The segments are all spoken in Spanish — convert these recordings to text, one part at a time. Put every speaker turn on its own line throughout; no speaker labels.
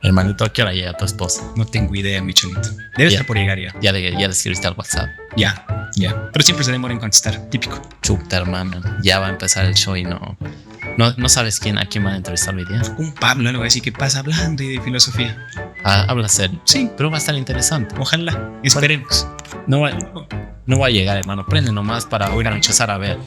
Hermanito, ¿a qué hora llega tu esposa?
No tengo idea, mi cholito. Debe
Ya.
estar por llegar ya.
Ya le escribiste al WhatsApp.
Ya. Pero siempre se demora en contestar, típico.
Chuta, hermano. Ya va a empezar el show y no sabes a quién va a entrevistar hoy día.
Un Pablo, algo así que pasa hablando y de filosofía.
Habla serio.
Sí.
Pero va a estar interesante.
Ojalá, esperemos.
No va a llegar, hermano. Prende nomás para empezar a ver.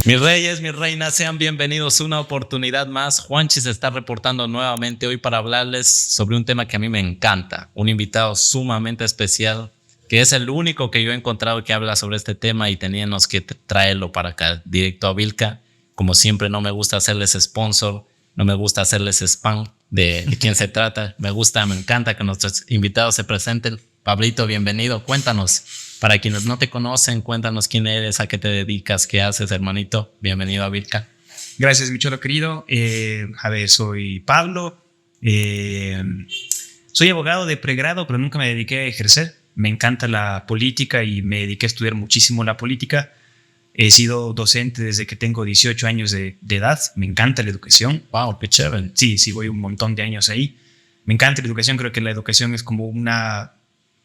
Mis reyes, mis reinas, sean bienvenidos una oportunidad más. Juanchi se está reportando nuevamente hoy para hablarles sobre un tema que a mí me encanta. Un invitado sumamente especial, que es el único que yo he encontrado que habla sobre este tema y teníamos que traerlo para acá, directo a Vilca. Como siempre, no me gusta hacerles sponsor, no me gusta hacerles spam de quién se trata. Me encanta que nuestros invitados se presenten. Pablito, bienvenido. Cuéntanos. Para quienes no te conocen, cuéntanos quién eres, a qué te dedicas, qué haces, hermanito. Bienvenido a Vilca.
Gracias, mi cholo querido. Soy Pablo. Soy abogado de pregrado, pero nunca me dediqué a ejercer. Me encanta la política y me dediqué a estudiar muchísimo la política. He sido docente desde que tengo 18 años de edad. Me encanta la educación.
Wow, qué chévere.
Sí, voy un montón de años ahí. Me encanta la educación. Creo que la educación es como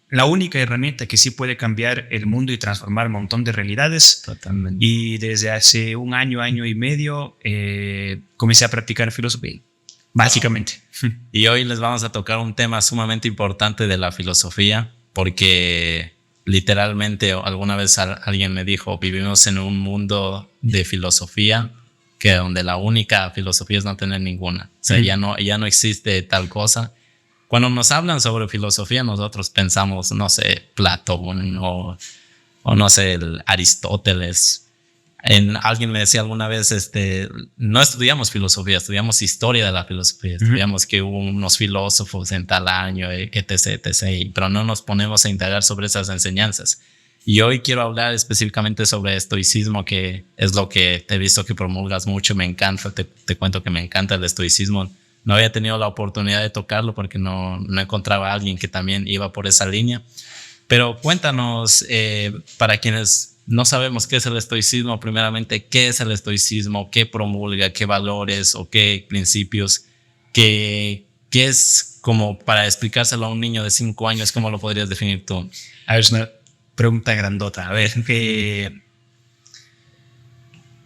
la única herramienta que sí puede cambiar el mundo y transformar un montón de realidades.
Totalmente.
Y desde hace un año y medio, comencé a practicar filosofía, básicamente.
Y hoy les vamos a tocar un tema sumamente importante de la filosofía, porque literalmente alguna vez alguien me dijo, vivimos en un mundo de filosofía que donde la única filosofía es no tener ninguna. O sea, ya no existe tal cosa. Cuando nos hablan sobre filosofía, nosotros pensamos, no sé, Platón o no sé, el Aristóteles. Alguien me decía alguna vez, no estudiamos filosofía, estudiamos historia de la filosofía. Estudiamos que hubo unos filósofos en tal año, etc., pero no nos ponemos a indagar sobre esas enseñanzas. Y hoy quiero hablar específicamente sobre estoicismo, que es lo que te he visto que promulgas mucho. Me encanta, te cuento que me encanta el estoicismo. No había tenido la oportunidad de tocarlo porque no encontraba a alguien que también iba por esa línea. Pero cuéntanos, para quienes no sabemos qué es el estoicismo, primeramente, ¿qué es el estoicismo? ¿Qué promulga? ¿Qué valores o qué principios? ¿Qué es como para explicárselo a un niño de 5 años? ¿Cómo lo podrías definir tú?
A ver, es una pregunta grandota. A ver,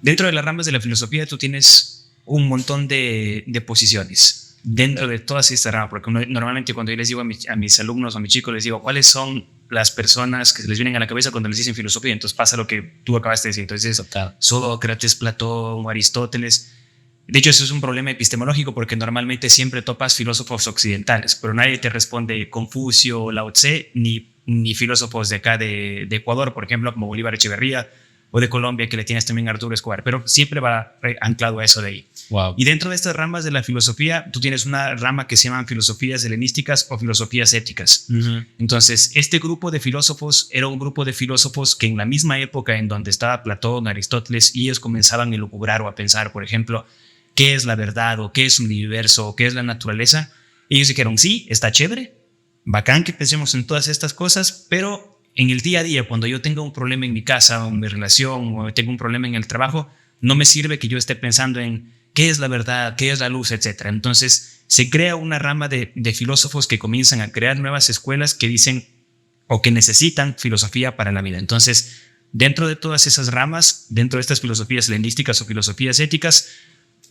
dentro de las ramas de la filosofía tú tienes un montón de posiciones dentro de todas estas ramas, porque normalmente cuando yo les digo a mis alumnos o a mis chicos, les digo cuáles son las personas que se les vienen a la cabeza cuando les dicen filosofía, entonces pasa lo que tú acabaste de decir. Entonces, Sócrates, Platón, Aristóteles. De hecho, eso es un problema epistemológico porque normalmente siempre topas filósofos occidentales, pero nadie te responde Confucio, Lao Tse, ni filósofos de acá de Ecuador, por ejemplo, como Bolívar Echeverría, o de Colombia, que le tienes también a Arturo Escobar, pero siempre va anclado a eso de ahí.
Wow.
Y dentro de estas ramas de la filosofía, tú tienes una rama que se llaman filosofías helenísticas o filosofías éticas. Entonces, este grupo de filósofos era un grupo de filósofos que en la misma época en donde estaba Platón, Aristóteles, y ellos comenzaban a elucubrar o a pensar, por ejemplo, qué es la verdad o qué es un universo o qué es la naturaleza. Ellos dijeron, sí, está chévere, bacán que pensemos en todas estas cosas, pero en el día a día, cuando yo tenga un problema en mi casa o en mi relación o tengo un problema en el trabajo, no me sirve que yo esté pensando en qué es la verdad, qué es la luz, etc. Entonces se crea una rama de filósofos que comienzan a crear nuevas escuelas que dicen o que necesitan filosofía para la vida. Entonces, dentro de todas esas ramas, dentro de estas filosofías helenísticas o filosofías éticas,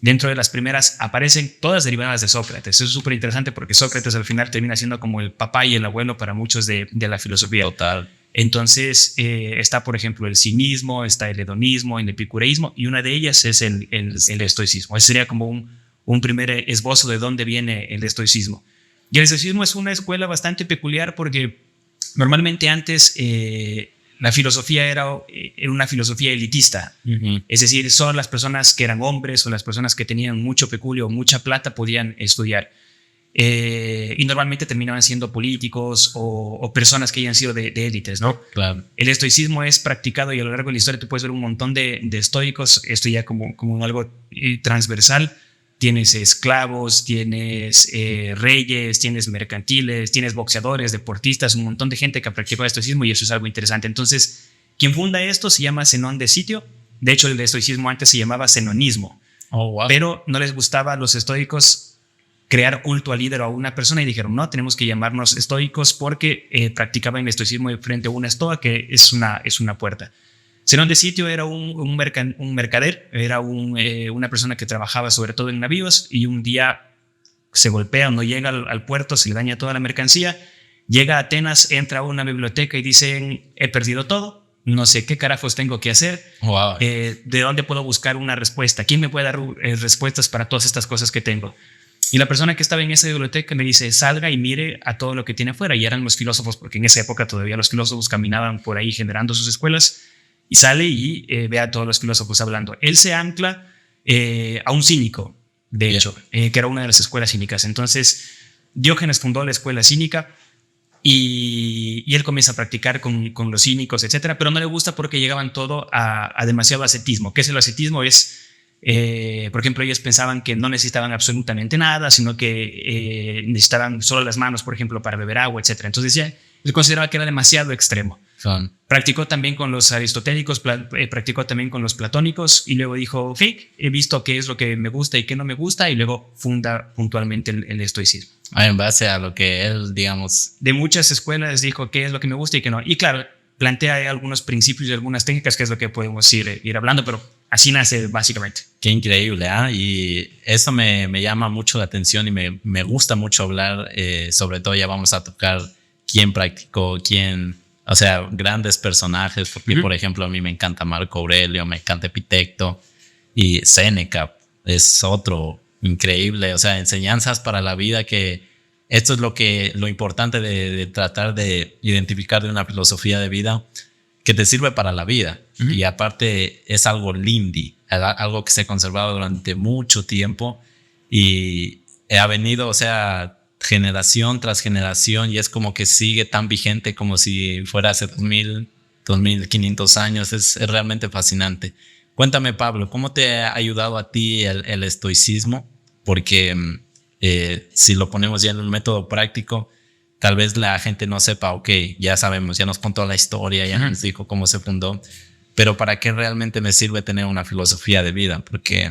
dentro de las primeras aparecen todas derivadas de Sócrates. Eso es súper interesante porque Sócrates al final termina siendo como el papá y el abuelo para muchos de la filosofía.
Total.
Entonces está, por ejemplo, el cinismo, está el hedonismo, el epicureísmo, y una de ellas es el estoicismo. Ese sería como un primer esbozo de dónde viene el estoicismo. Y el estoicismo es una escuela bastante peculiar porque normalmente antes la filosofía era una filosofía elitista. Es decir, solo las personas que eran hombres o las personas que tenían mucho peculio o mucha plata podían estudiar. Y normalmente terminaban siendo políticos o personas que hayan sido de élites, ¿no?
Claro.
El estoicismo es practicado y a lo largo de la historia tú puedes ver un montón de estoicos, esto ya como algo transversal, tienes esclavos, tienes reyes, tienes mercantiles, tienes boxeadores, deportistas, un montón de gente que practicó el estoicismo y eso es algo interesante. Entonces, quien funda esto se llama Zenón de Sitio. De hecho, el estoicismo antes se llamaba zenonismo.
Oh, wow.
Pero no les gustaba a los estoicos crear culto al líder o a una persona y dijeron, no, tenemos que llamarnos estoicos porque practicaban el estoicismo frente a una estoa que es una puerta. Zenón de Sitio era un mercader, era una persona que trabajaba sobre todo en navíos y un día se golpea, no llega al puerto, se le daña toda la mercancía, llega a Atenas, entra a una biblioteca y dicen, he perdido todo, no sé qué carajos tengo que hacer,
Wow.
¿De dónde puedo buscar una respuesta? ¿Quién me puede dar respuestas para todas estas cosas que tengo? Y la persona que estaba en esa biblioteca me dice, salga y mire a todo lo que tiene afuera. Y eran los filósofos, porque en esa época todavía los filósofos caminaban por ahí generando sus escuelas. Y sale y ve a todos los filósofos hablando. Él se ancla a un cínico, de hecho, que era una de las escuelas cínicas. Entonces, Diógenes fundó la escuela cínica y él comienza a practicar con los cínicos, etcétera, pero no le gusta porque llegaban todo a demasiado ascetismo. ¿Qué es el ascetismo? Por ejemplo, ellos pensaban que no necesitaban absolutamente nada, sino que necesitaban solo las manos, por ejemplo, para beber agua, etcétera. Entonces ya él consideraba que era demasiado extremo. Practicó también con los aristotélicos, practicó también con los platónicos y luego dijo, ok, he visto qué es lo que me gusta y qué no me gusta y luego funda puntualmente el estoicismo.
En base a lo que él, digamos...
De muchas escuelas dijo qué es lo que me gusta y qué no. Y claro, plantea algunos principios y algunas técnicas que es lo que podemos ir hablando, pero así nace básicamente.
Qué increíble, ¿eh? Y eso me llama mucho la atención y me gusta mucho hablar, sobre todo ya vamos a tocar quién practicó, o sea, grandes personajes, porque por ejemplo a mí me encanta Marco Aurelio, me encanta Epicteto y Séneca es otro increíble, o sea, enseñanzas para la vida que esto es lo importante de tratar de identificar de una filosofía de vida que te sirve para la vida y aparte es algo lindi, algo que se ha conservado durante mucho tiempo y ha venido, o sea, generación tras generación y es como que sigue tan vigente como si fuera hace 2500 años. Es realmente fascinante. Cuéntame, Pablo, ¿cómo te ha ayudado a ti el estoicismo? Porque si lo ponemos ya en un método práctico, tal vez la gente no sepa, ok, ya sabemos, ya nos contó la historia, ya nos dijo cómo se fundó, pero ¿para qué realmente me sirve tener una filosofía de vida? Porque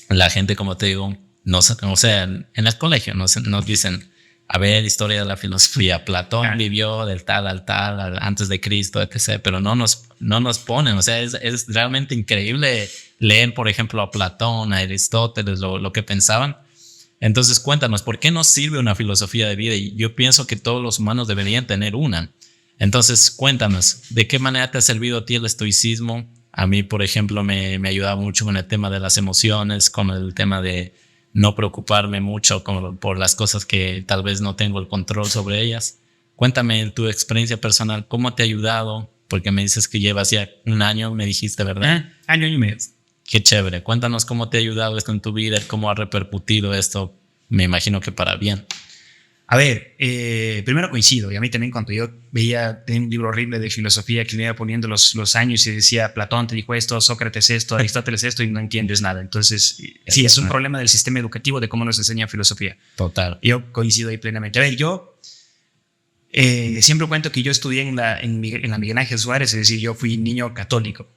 la gente, como te digo, no, o sea, en el colegio nos dicen, a ver, historia de la filosofía, Platón vivió del tal al tal, antes de Cristo, etc., pero no nos ponen, o sea, es realmente increíble leer, por ejemplo, a Platón, a Aristóteles, lo que pensaban. Entonces, cuéntanos, ¿por qué nos sirve una filosofía de vida? Y yo pienso que todos los humanos deberían tener una. Entonces, cuéntanos, ¿de qué manera te ha servido a ti el estoicismo? A mí, por ejemplo, me ha ayudado mucho con el tema de las emociones, con el tema de no preocuparme mucho por las cosas que tal vez no tengo el control sobre ellas. Cuéntame tu experiencia personal, ¿cómo te ha ayudado? Porque me dices que llevas ya un año, me dijiste, ¿verdad?
Año y medio.
Qué chévere. Cuéntanos cómo te ha ayudado esto en tu vida, cómo ha repercutido esto. Me imagino que para bien.
A ver, primero coincido, y a mí también cuando yo veía un libro horrible de filosofía que me iba poniendo los años y decía Platón te dijo esto, Sócrates esto, Aristóteles esto y no entiendes nada. Entonces, sí, es un problema del sistema educativo de cómo nos enseña filosofía.
Total.
Yo coincido ahí plenamente. A ver, yo siempre cuento que yo estudié en la Miguel Ángel Suárez, es decir, yo fui niño católico.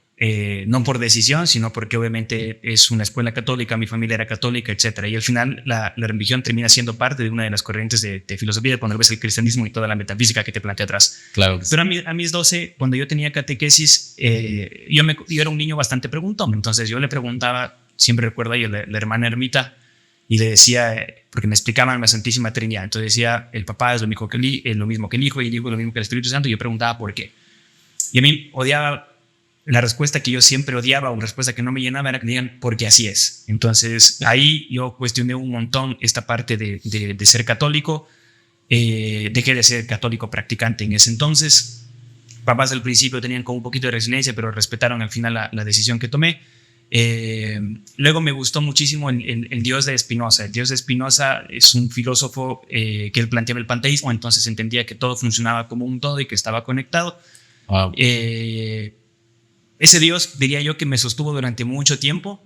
No por decisión, sino porque obviamente es una escuela católica, mi familia era católica, etcétera. Y al final la religión termina siendo parte de una de las corrientes de filosofía, cuando ves el cristianismo y toda la metafísica que te plantea atrás.
Claro.
Pero a mis 12, cuando yo tenía catequesis, yo era un niño bastante preguntón. Entonces yo le preguntaba, siempre recuerdo ahí la hermana Ermita, y le decía, porque me explicaban la Santísima Trinidad. Entonces decía, el papá es lo mismo que el Hijo, y el Hijo es lo mismo que el Espíritu Santo. Y yo preguntaba por qué. Y a mí odiaba. La respuesta que yo siempre odiaba o respuesta que no me llenaba era que digan porque así es. Entonces ahí yo cuestioné un montón esta parte de ser católico. Dejé de ser católico practicante en ese entonces. Papás al principio tenían como un poquito de resiliencia, pero respetaron al final la decisión que tomé. Luego me gustó muchísimo el Dios de Spinoza. El Dios de Spinoza es un filósofo que él planteaba el panteísmo, entonces entendía que todo funcionaba como un todo y que estaba conectado. Wow. Ese Dios, diría yo, que me sostuvo durante mucho tiempo.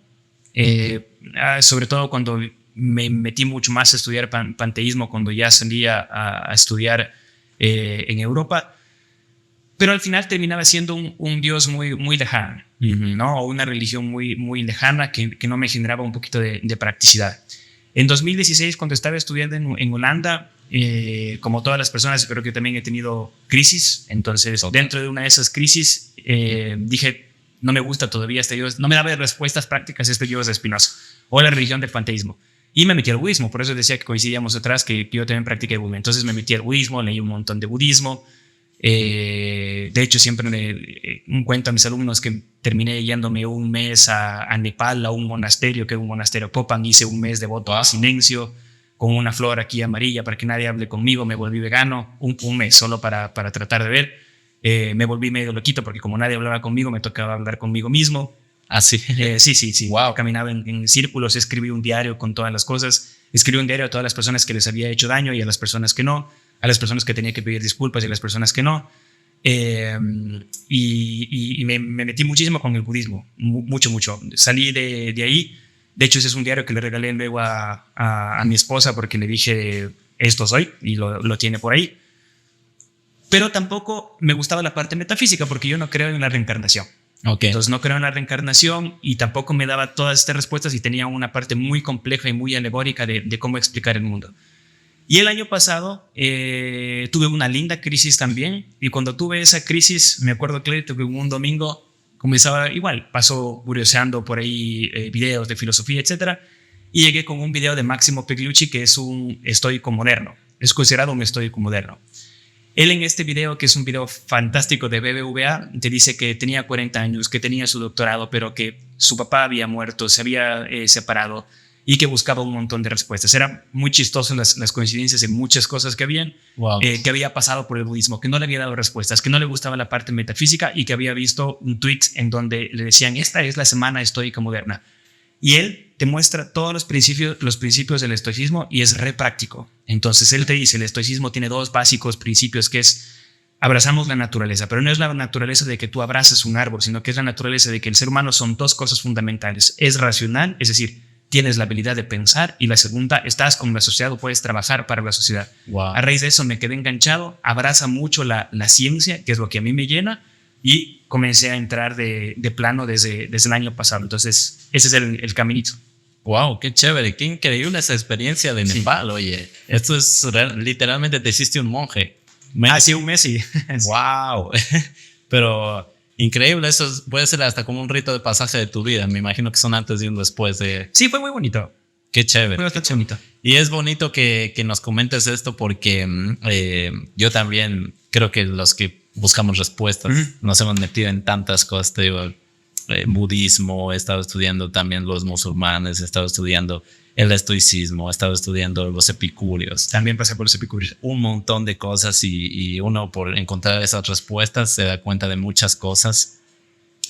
sobre todo cuando me metí mucho más a estudiar panteísmo, cuando ya salía a estudiar en Europa, pero al final terminaba siendo un Dios muy, muy lejano, ¿no? O una religión muy, muy lejana que no me generaba un poquito de practicidad. En 2016, cuando estaba estudiando en Holanda, como todas las personas, creo que también he tenido crisis. Entonces, dentro de una de esas crisis, dije, no me gusta todavía este Dios, no me daba respuestas prácticas este Dios de Spinoza o la religión del panteísmo. Y me metí al budismo, por eso decía que coincidíamos atrás, que yo también practiqué budismo. Entonces me metí al budismo, leí un montón de budismo. De hecho, siempre cuento a mis alumnos que terminé yéndome un mes a Nepal, a un monasterio, que es un monasterio Kopan. Hice un mes de voto a silencio, con una flor aquí amarilla para que nadie hable conmigo. Me volví vegano, un mes solo para tratar de ver. Me volví medio loquito porque como nadie hablaba conmigo, me tocaba hablar conmigo mismo.
Así.
Sí.
Wow.
Caminaba en círculos, escribí un diario con todas las cosas. Escribí un diario a todas las personas que les había hecho daño y a las personas que no, a las personas que tenía que pedir disculpas y a las personas que no. Y me metí muchísimo con el budismo, mucho. Salí de ahí. De hecho, ese es un diario que le regalé luego a mi esposa porque le dije, esto soy, y lo tiene por ahí. Pero tampoco me gustaba la parte metafísica porque yo no creo en la reencarnación.
Okay.
Entonces no creo en la reencarnación y tampoco me daba todas estas respuestas y tenía una parte muy compleja y muy alegórica de cómo explicar el mundo. Y el año pasado tuve una linda crisis también, y cuando tuve esa crisis me acuerdo clarito que un domingo comenzaba igual, paso curioseando por ahí videos de filosofía, etcétera, y llegué con un video de Máximo Peglucci que es un estoico moderno, es considerado un estoico moderno. Él en este video, que es un video fantástico de BBVA, te dice que tenía 40 años, que tenía su doctorado, pero que su papá había muerto, se había separado y que buscaba un montón de respuestas. Eran muy chistosas las coincidencias en muchas cosas que habían, que había pasado por el budismo, que no le había dado respuestas, que no le gustaba la parte metafísica y que había visto un tweet en donde le decían, esta es la semana estoica moderna. Y él te muestra todos los principios del estoicismo y es re práctico. Entonces él te dice, el estoicismo tiene dos básicos principios, que es abrazamos la naturaleza, pero no es la naturaleza de que tú abrazas un árbol, sino que es la naturaleza de que el ser humano son dos cosas fundamentales. Es racional, es decir, tienes la habilidad de pensar, y la segunda, estás con la sociedad o puedes trabajar para la sociedad.
Wow.
A raíz de eso me quedé enganchado, abraza mucho la ciencia, que es lo que a mí me llena, y comencé a entrar de plano desde el año pasado. Entonces, ese es el caminito.
Wow, qué chévere, qué increíble esa experiencia de Nepal, sí. Oye. Esto es literalmente te hiciste un monje.
Sí, un mes, sí.
Wow, pero increíble, eso puede ser hasta como un rito de pasaje de tu vida. Me imagino que son antes y un después de...
Sí, fue muy bonito.
Qué chévere.
Fue bastante bonito.
Y es bonito que nos comentes esto porque yo también creo que los que buscamos respuestas nos hemos metido en tantas cosas. Te digo, budismo, he estado estudiando también los musulmanes, he estado estudiando el estoicismo, he estado estudiando los epicúreos.
También pasé por los epicúreos.
Un montón de cosas y uno por encontrar esas respuestas se da cuenta de muchas cosas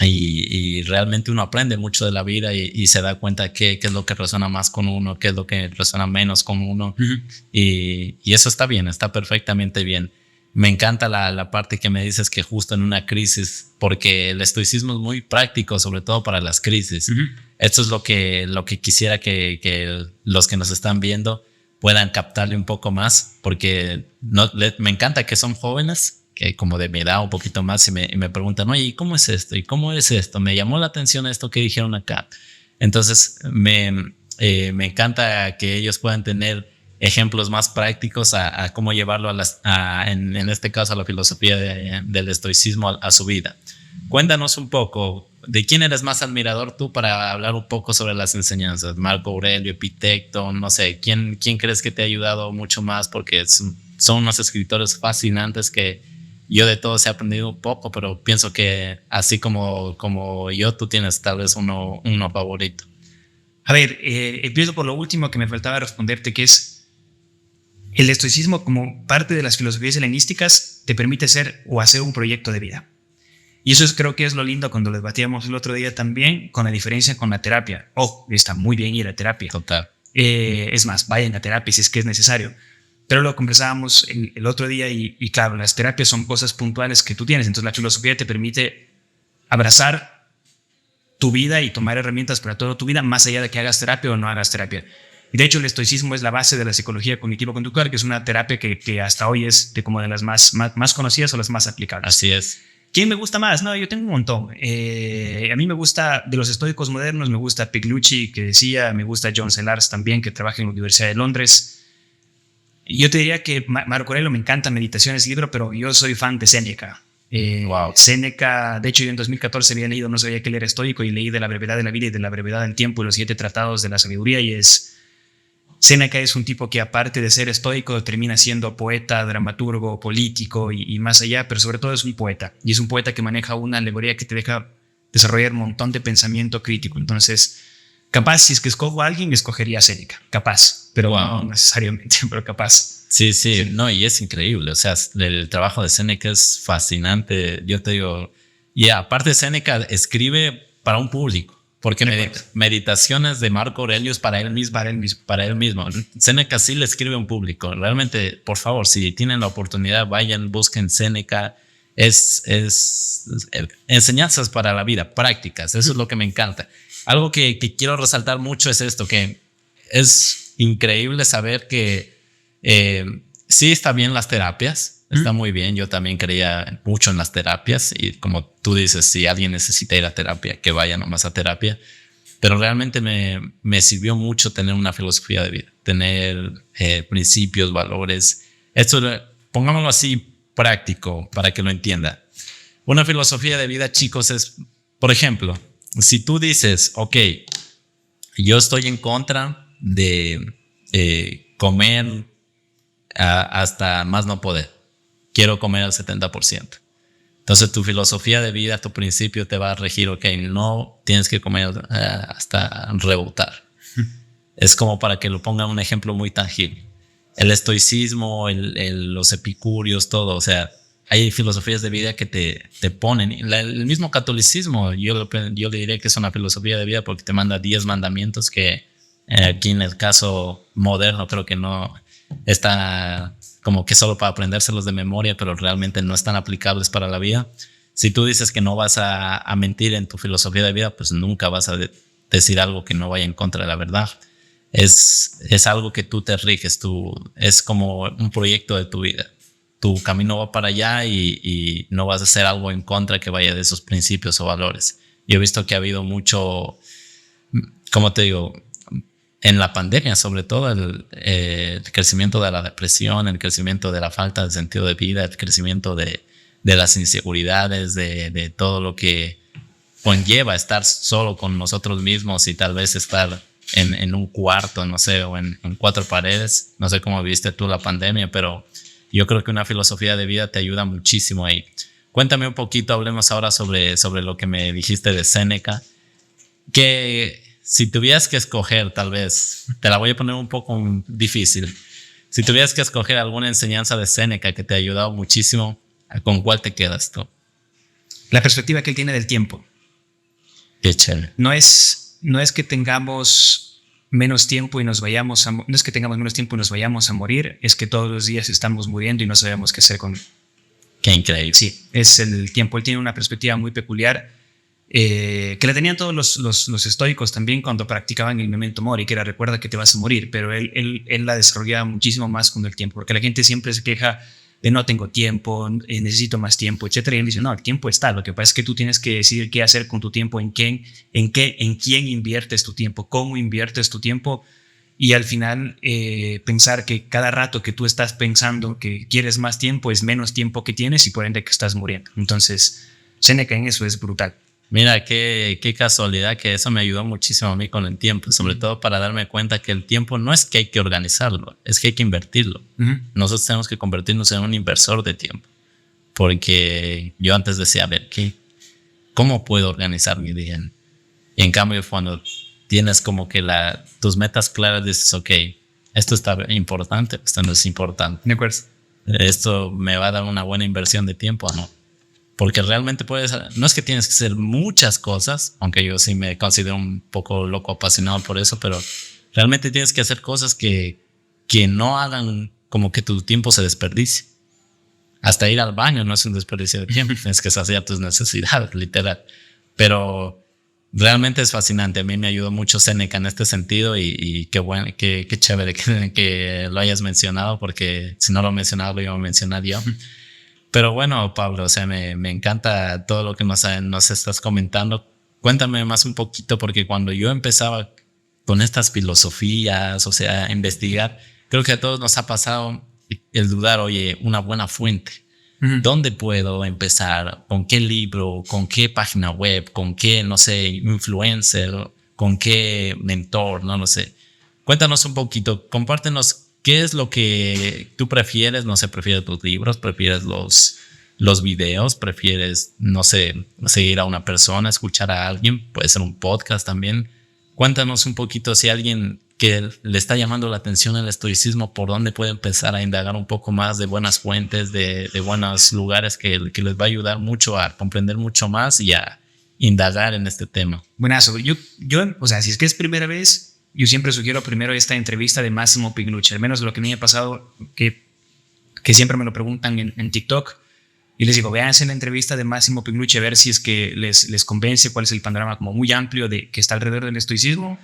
y realmente uno aprende mucho de la vida y se da cuenta qué es lo que resuena más con uno, qué es lo que resuena menos con uno. Y eso está bien, está perfectamente bien. Me encanta la parte que me dices que justo en una crisis, porque el estoicismo es muy práctico, sobre todo para las crisis. Esto es lo que quisiera que los que nos están viendo puedan captarle un poco más, porque me encanta que son jóvenes, que como de mi edad un poquito más, y me preguntan, oye, ¿y cómo es esto? ¿Y cómo es esto? Me llamó la atención esto que dijeron acá. Entonces me encanta que ellos puedan tener ejemplos más prácticos a cómo llevarlo en este caso a la filosofía del estoicismo a su vida. Cuéntanos un poco, ¿de quién eres más admirador tú para hablar un poco sobre las enseñanzas? Marco Aurelio, Epicteto, no sé, ¿quién crees que te ha ayudado mucho más? Porque son unos escritores fascinantes que yo de todos he aprendido un poco, pero pienso que así como yo, tú tienes tal vez uno favorito.
A ver, empiezo por lo último que me faltaba responderte, que es el estoicismo como parte de las filosofías helenísticas te permite ser o hacer un proyecto de vida. Y eso creo que es lo lindo cuando lo debatíamos el otro día también, con la diferencia con la terapia. Está muy bien ir a terapia.
Total.
Es más, vayan a terapia si es que es necesario. Pero lo conversábamos el otro día y claro, las terapias son cosas puntuales que tú tienes. Entonces la filosofía te permite abrazar tu vida y tomar herramientas para toda tu vida, más allá de que hagas terapia o no hagas terapia. Y de hecho, el estoicismo es la base de la psicología cognitivo-conductual, que es una terapia que hasta hoy es como de las más conocidas o las más aplicables.
Así es.
¿Quién me gusta más? No, yo tengo un montón. A mí me gusta, de los estoicos modernos, me gusta Piglucci, que decía, me gusta John Sellars también, que trabaja en la Universidad de Londres. Yo te diría que Marco Aurelio me encanta Meditaciones, libro, pero yo soy fan de Séneca.
Wow.
Séneca, de hecho yo en 2014 había leído, no sabía que él era estoico, y leí de la brevedad de la vida y de la brevedad del tiempo y los 7 tratados de la sabiduría, y Séneca es un tipo que, aparte de ser estoico, termina siendo poeta, dramaturgo, político y más allá, pero sobre todo es un poeta. Y es un poeta que maneja una alegoría que te deja desarrollar un montón de pensamiento crítico. Entonces, capaz, si es que escojo a alguien, escogería a Séneca. Capaz, pero no necesariamente, pero capaz.
Sí, no, y es increíble. O sea, el trabajo de Séneca es fascinante. Yo te digo, y aparte Séneca escribe para un público. Porque Meditaciones de Marco Aurelio es para él mismo. Séneca sí le escribe a un público. Realmente, por favor, si tienen la oportunidad, vayan, busquen Séneca. Es enseñanzas para la vida, prácticas. Eso es lo que me encanta. Algo que quiero resaltar mucho es esto, que es increíble saber que sí está bien las terapias. Está muy bien, yo también creía mucho en las terapias y como tú dices, si alguien necesita ir a terapia, que vaya nomás a terapia, pero realmente me sirvió mucho tener una filosofía de vida, tener principios, valores. Esto, pongámoslo así, práctico para que lo entienda. Una filosofía de vida, chicos, es, por ejemplo, si tú dices, ok, yo estoy en contra de comer hasta más no poder. Quiero comer al 70%. Entonces tu filosofía de vida, tu principio te va a regir, ok, no tienes que comer hasta rebotar. Es como para que lo pongan un ejemplo muy tangible. El estoicismo, los epicúreos, todo, o sea, hay filosofías de vida que te ponen. El mismo catolicismo, yo le diré que es una filosofía de vida porque te manda 10 mandamientos que aquí en el caso moderno creo que no está como que solo para aprendérselos de memoria, pero realmente no están aplicables para la vida. Si tú dices que no vas a mentir en tu filosofía de vida, pues nunca vas a decir algo que no vaya en contra de la verdad. Es algo que tú te riges, es como un proyecto de tu vida. Tu camino va para allá y no vas a hacer algo en contra que vaya de esos principios o valores. Yo he visto que ha habido mucho, como te digo, en la pandemia, sobre todo, el crecimiento de la depresión, el crecimiento de la falta de sentido de vida, el crecimiento de las inseguridades, de todo lo que conlleva estar solo con nosotros mismos y tal vez estar en un cuarto, no sé, o en 4 paredes. No sé cómo viste tú la pandemia, pero yo creo que una filosofía de vida te ayuda muchísimo ahí. Cuéntame un poquito, hablemos ahora sobre lo que me dijiste de Séneca, que si tuvieras que escoger, tal vez, te la voy a poner un poco difícil. Si tuvieras que escoger alguna enseñanza de Séneca que te ha ayudado muchísimo, ¿con cuál te quedas tú?
La perspectiva que él tiene del tiempo.
Qué chévere.
No es que tengamos menos tiempo y nos vayamos no es que tengamos menos tiempo y nos vayamos a morir, es que todos los días estamos muriendo y no sabemos qué hacer con él.
Qué increíble.
Sí, es el tiempo. Él tiene una perspectiva muy peculiar. Que la tenían todos los estoicos también cuando practicaban el memento mori, que era recuerda que te vas a morir, pero él la desarrollaba muchísimo más con el tiempo, porque la gente siempre se queja de no tengo tiempo, necesito más tiempo, etcétera. Y él dice, no, el tiempo está, lo que pasa es que tú tienes que decidir qué hacer con tu tiempo, en quién inviertes tu tiempo, cómo inviertes tu tiempo, y al final pensar que cada rato que tú estás pensando que quieres más tiempo es menos tiempo que tienes y por ende que estás muriendo. Entonces, Séneca en eso es brutal.
Mira, qué casualidad que eso me ayudó muchísimo a mí con el tiempo, sobre todo para darme cuenta que el tiempo no es que hay que organizarlo, es que hay que invertirlo. Nosotros tenemos que convertirnos en un inversor de tiempo, porque yo antes decía, a ver, ¿cómo puedo organizar mi día? Y en cambio, cuando tienes como que tus metas claras, dices, ok, esto está importante, esto no es importante.
¿De acuerdo?
Esto me va a dar una buena inversión de tiempo, ¿no? Porque realmente no es que tienes que hacer muchas cosas, aunque yo sí me considero un poco loco apasionado por eso, pero realmente tienes que hacer cosas que no hagan como que tu tiempo se desperdicie. Hasta ir al baño no es un desperdicio de tiempo, tienes que saciar tus necesidades, literal. Pero realmente es fascinante. A mí me ayudó mucho Séneca en este sentido y qué bueno, qué chévere que lo hayas mencionado, porque si no lo mencionaba lo iba a mencionar yo. Pero bueno, Pablo, o sea, me encanta todo lo que nos estás comentando. Cuéntame más un poquito, porque cuando yo empezaba con estas filosofías, o sea, a investigar, creo que a todos nos ha pasado el dudar, oye, una buena fuente. ¿Dónde puedo empezar? ¿Con qué libro? ¿Con qué página web? ¿Con qué, no sé, influencer? ¿Con qué mentor? No lo sé. Cuéntanos un poquito, compártenos qué es lo que tú prefieres. No sé, ¿prefieres tus libros? ¿Prefieres los videos? ¿Prefieres, no sé, seguir a una persona, escuchar a alguien? Puede ser un podcast también. Cuéntanos un poquito, si alguien que le está llamando la atención el estoicismo, por dónde puede empezar a indagar un poco más de buenas fuentes, de buenos lugares que les va a ayudar mucho a comprender mucho más y a indagar en este tema.
Buenazo. Yo, o sea, si es que es primera vez, yo siempre sugiero primero esta entrevista de Massimo Pignucci, al menos lo que a mí me ha pasado, que siempre me lo preguntan en TikTok, y les digo, véanse la entrevista de Massimo Pignucci a ver si es que les convence cuál es el panorama como muy amplio de que está alrededor del estoicismo.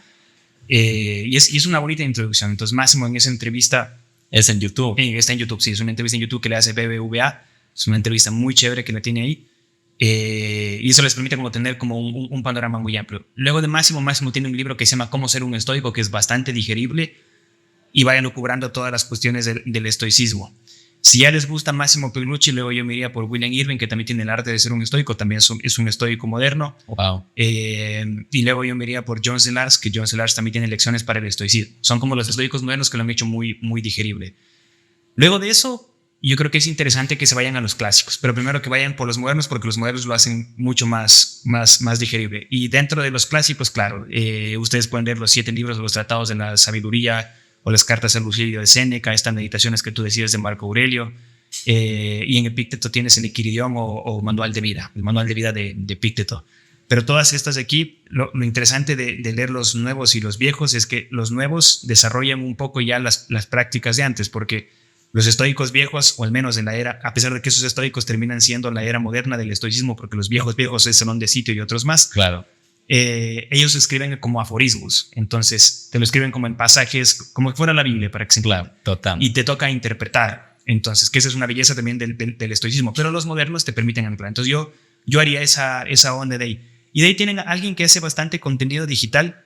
Y es una bonita introducción. Entonces Máximo en esa entrevista
es en YouTube.
Está en YouTube, sí, es una entrevista en YouTube que le hace BBVA. Es una entrevista muy chévere que la tiene ahí. Y eso les permite como tener como un panorama muy amplio. Luego de Máximo tiene un libro que se llama Cómo ser un estoico, que es bastante digerible y va elucubrando todas las cuestiones del estoicismo. Si ya les gusta Massimo Pignucci, luego yo me iría por William Irving, que también tiene el arte de ser un estoico, también es un estoico moderno.
Wow.
Y luego yo me iría por John Sellars, que John Sellars también tiene lecciones para el estoicismo. Son como los estoicos modernos que lo han hecho muy, muy digerible. Luego de eso, yo creo que es interesante que se vayan a los clásicos, pero primero que vayan por los modernos, porque los modernos lo hacen mucho más digerible. Y dentro de los clásicos, claro, ustedes pueden leer los 7 libros de los tratados de la sabiduría, o las cartas al Lucilio de Séneca, estas meditaciones que tú decías de Marco Aurelio, y en Epicteto tienes el Equiridión o Manual de Vida, el Manual de Vida de Epicteto. Pero todas estas de aquí, lo interesante de leer los nuevos y los viejos es que los nuevos desarrollan un poco ya las prácticas de antes, porque los estoicos viejos, o al menos en la era, a pesar de que esos estoicos terminan siendo la era moderna del estoicismo, porque los viejos es Zenón de Sitio y otros más,
claro.
Ellos escriben como aforismos, entonces te lo escriben como en pasajes, como si fuera la Biblia, para que se entienda.
Claro, total.
Y te toca interpretar, entonces, que esa es una belleza también del estoicismo, pero los modernos te permiten anclar. Entonces yo haría esa onda de ahí. Y de ahí tienen a alguien que hace bastante contenido digital,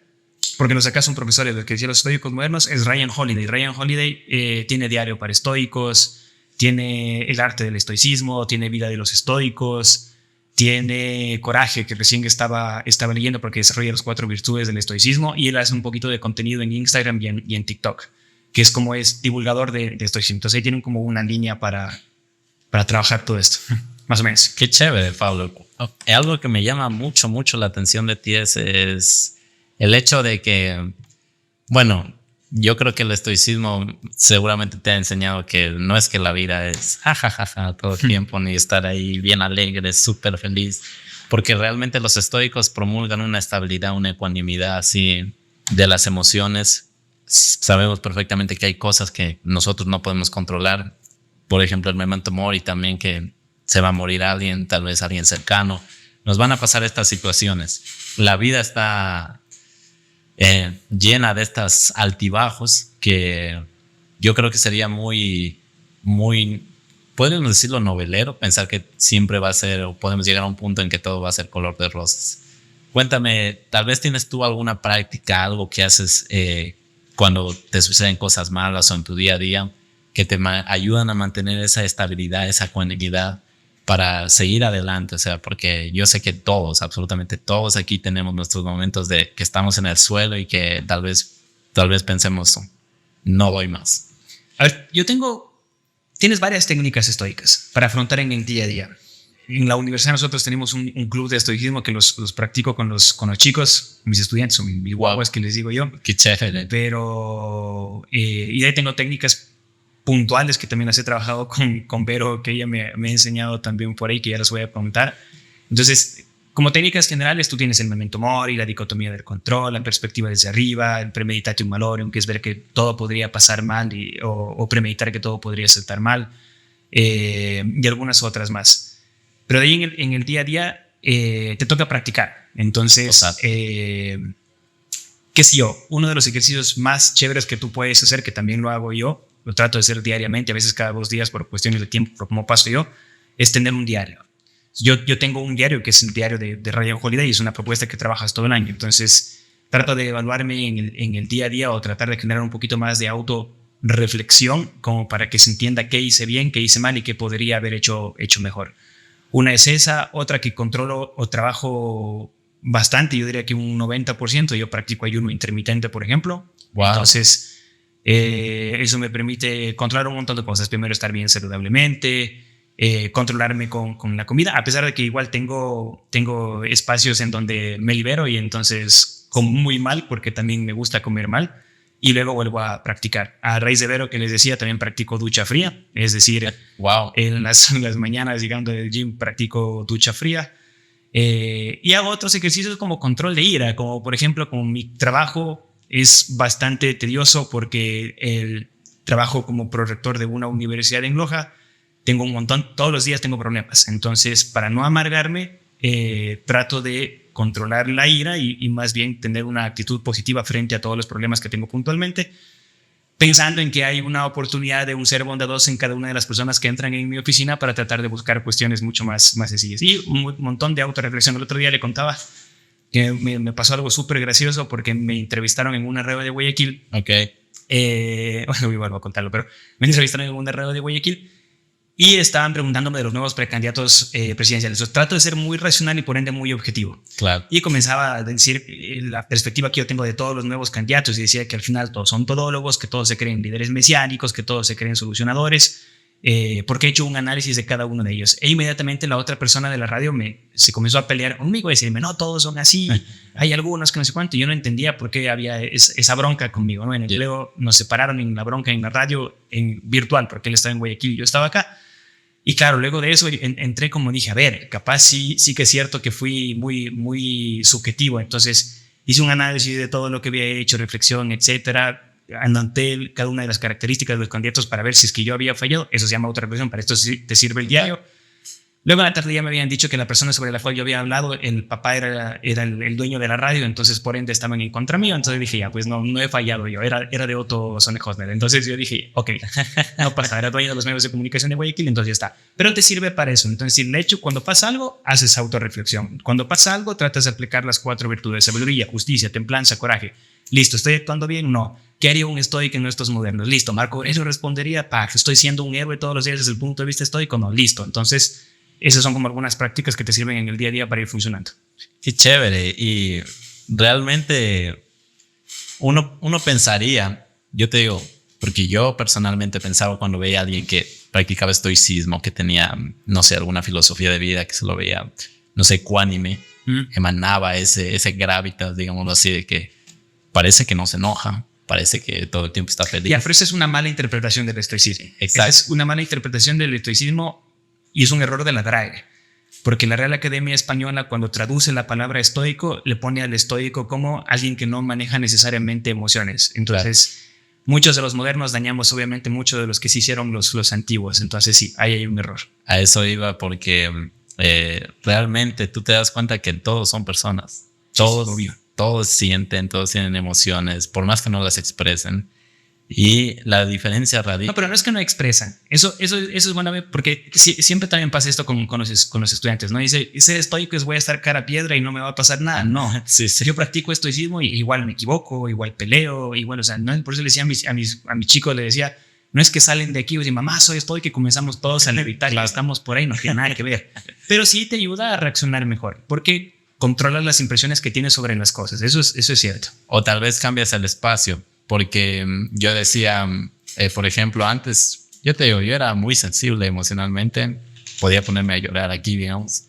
porque nos acá son profesores, los que decían los estoicos modernos, es Ryan Holiday. Ryan Holiday tiene diario para estoicos, tiene el arte del estoicismo, tiene vida de los estoicos, tiene Coraje, que recién estaba leyendo porque desarrolla las 4 virtudes del estoicismo, y él hace un poquito de contenido en Instagram y en TikTok, que es como es divulgador de estoicismo. Entonces ahí tienen como una línea para trabajar todo esto, más o menos.
Qué chévere, Pablo. Algo que me llama mucho la atención de ti es el hecho de que, bueno, yo creo que el estoicismo seguramente te ha enseñado que no es que la vida es jajajaja todo el tiempo, ni estar ahí bien alegre, súper feliz, porque realmente los estoicos promulgan una estabilidad, una ecuanimidad así de las emociones. Sabemos perfectamente que hay cosas que nosotros no podemos controlar, por ejemplo el memento mori, también que se va a morir alguien, tal vez alguien cercano, nos van a pasar estas situaciones. La vida está llena de estas altibajos que yo creo que sería muy, podemos decirlo novelero, pensar que siempre va a ser, o podemos llegar a un punto en que todo va a ser color de rosas. Cuéntame, tal vez tienes tú alguna práctica, algo que haces cuando te suceden cosas malas o en tu día a día que te ayudan a mantener esa estabilidad, esa ecuanimidad para seguir adelante. O sea, porque yo sé que todos, absolutamente todos aquí tenemos nuestros momentos de que estamos en el suelo y que tal vez pensemos, no doy más.
A ver, tienes varias técnicas estoicas para afrontar en el día a día. En la universidad nosotros tenemos un club de estoicismo que los practico con los chicos, mis estudiantes, o mis guaguas que les digo yo.
Qué chévere.
Pero, y de ahí tengo técnicas puntuales que también las he trabajado con Vero, que ella me ha enseñado también por ahí, que ya las voy a preguntar. Entonces, como técnicas generales, tú tienes el memento mori, la dicotomía del control, la perspectiva desde arriba, el premeditatio malorium, que es ver que todo podría pasar mal o premeditar que todo podría saltar mal, y algunas otras más. Pero de ahí en el día a día, te toca practicar. Entonces, qué sé yo, uno de los ejercicios más chéveres que tú puedes hacer, que también lo hago yo, lo trato de hacer diariamente, a veces cada 2 días por cuestiones de tiempo, por cómo paso yo, es tener un diario. Yo tengo un diario que es el diario de Radio Holiday y es una propuesta que trabajas todo el año. Entonces, trato de evaluarme en el día a día o tratar de generar un poquito más de autorreflexión como para que se entienda qué hice bien, qué hice mal y qué podría haber hecho mejor. Una es esa, otra que controlo o trabajo bastante, yo diría que un 90%, yo practico ayuno intermitente, por ejemplo.
Wow.
Entonces, eso me permite controlar un montón de cosas. Primero, estar bien saludablemente, controlarme con la comida, a pesar de que igual tengo espacios en donde me libero y entonces como muy mal porque también me gusta comer mal y luego vuelvo a practicar. A raíz de Vero que les decía, también practico ducha fría, es decir, en las mañanas llegando del gym practico ducha fría y hago otros ejercicios como control de ira, como por ejemplo como mi trabajo es bastante tedioso porque el trabajo como prorector de una universidad en Loja. Tengo un montón, todos los días tengo problemas. Entonces, para no amargarme, trato de controlar la ira y más bien tener una actitud positiva frente a todos los problemas que tengo puntualmente, pensando en que hay una oportunidad de un ser bondadoso en cada una de las personas que entran en mi oficina para tratar de buscar cuestiones mucho más sencillas. Y un montón de autorreflexión. El otro día le contaba que me pasó algo súper gracioso porque me entrevistaron en una radio de Guayaquil. Bueno, vuelvo a contarlo, pero me entrevistaron en una radio de Guayaquil y estaban preguntándome de los nuevos precandidatos presidenciales. Yo trato de ser muy racional y por ende muy objetivo.
Claro.
Y comenzaba a decir la perspectiva que yo tengo de todos los nuevos candidatos y decía que al final todos son todólogos, que todos se creen líderes mesiánicos, que todos se creen solucionadores, porque he hecho un análisis de cada uno de ellos. E inmediatamente la otra persona de la radio se comenzó a pelear conmigo y decirme, no, todos son así, hay algunos que no sé cuánto. Y yo no entendía por qué había esa bronca conmigo, ¿no? En el empleo nos separaron en la bronca en la radio en virtual, porque él estaba en Guayaquil y yo estaba acá. Y claro, luego de eso entré como dije, a ver, capaz sí que es cierto que fui muy subjetivo. Entonces hice un análisis de todo lo que había hecho, reflexión, etcétera. Anoté cada una de las características de los candidatos para ver si es que yo había fallado. Eso se llama autorreflexión, para esto te sirve el diario. Luego en la tarde ya me habían dicho que la persona sobre la cual yo había hablado, el papá era el dueño de la radio, entonces por ende estaban en contra mío. Entonces dije, ya, pues no he fallado yo, era de Otto Sonnenhosner. Entonces yo dije, ok, no pasa, era dueño de los medios de comunicación de Guayaquil, entonces ya está. Pero te sirve para eso. Entonces, de hecho, cuando pasa algo, haces autorreflexión. Cuando pasa algo, tratas de aplicar las 4 virtudes: sabiduría, justicia, templanza, coraje. Listo, ¿estoy actuando bien? No. ¿Qué haría un estoico en estos modernos? Listo, Marco Aurelio respondería, ¿estoy siendo un héroe todos los días desde el punto de vista estoico? No, listo. Entonces, esas son como algunas prácticas que te sirven en el día a día para ir funcionando.
Qué chévere. Y realmente uno pensaría, yo te digo, porque yo personalmente pensaba cuando veía a alguien que practicaba estoicismo, que tenía, no sé, alguna filosofía de vida, que se lo veía, no sé, ecuánime, emanaba ese gravitas, digamos así, de que parece que no se enoja, parece que todo el tiempo está feliz.
Ya, pero esa es una mala interpretación del estoicismo.
Exacto.
Esa es una mala interpretación del estoicismo. Y es un error de la DRAE, porque la Real Academia Española, cuando traduce la palabra estoico, le pone al estoico como alguien que no maneja necesariamente emociones. Entonces, muchos de los modernos dañamos obviamente mucho de los que se hicieron los antiguos. Entonces sí, ahí hay un error.
A eso iba porque realmente tú te das cuenta que todos son personas. Todos sienten, todos tienen emociones, por más que no las expresen. Y la diferencia radica...
No, pero no es que no expresan. Eso es bueno, porque siempre también pasa esto con los estudiantes, ¿no? Dice, ser estoico es voy a estar cara a piedra y no me va a pasar nada. No,
sí.
Yo practico estoicismo y igual me equivoco, igual peleo, igual, o sea, no, por eso le decía a mis chicos, le decía, no es que salen de aquí y dicen, mamá, soy estoico y comenzamos todos a levitar, claro. Estamos por ahí, no tiene nada que ver. Pero sí te ayuda a reaccionar mejor, porque controlas las impresiones que tienes sobre las cosas. Eso es cierto.
O tal vez cambias el espacio. Porque yo decía, por ejemplo, antes, yo te digo, yo era muy sensible emocionalmente, podía ponerme a llorar aquí, digamos,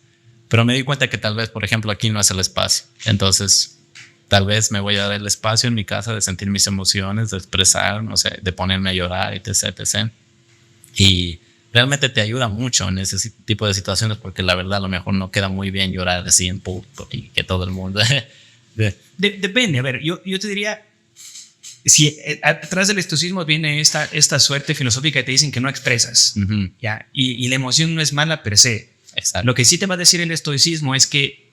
pero me di cuenta que tal vez, por ejemplo, aquí no es el espacio. Entonces, tal vez me voy a dar el espacio en mi casa de sentir mis emociones, de expresar, no sé, de ponerme a llorar, etc. Y realmente te ayuda mucho en ese tipo de situaciones, porque la verdad a lo mejor no queda muy bien llorar así en público y que todo el mundo...
Depende, a ver, yo te diría... Si atrás del estoicismo viene esta suerte filosófica que te dicen que no expresas, ¿ya? Y la emoción no es mala per se.
Exacto.
Lo que sí te va a decir el estoicismo es que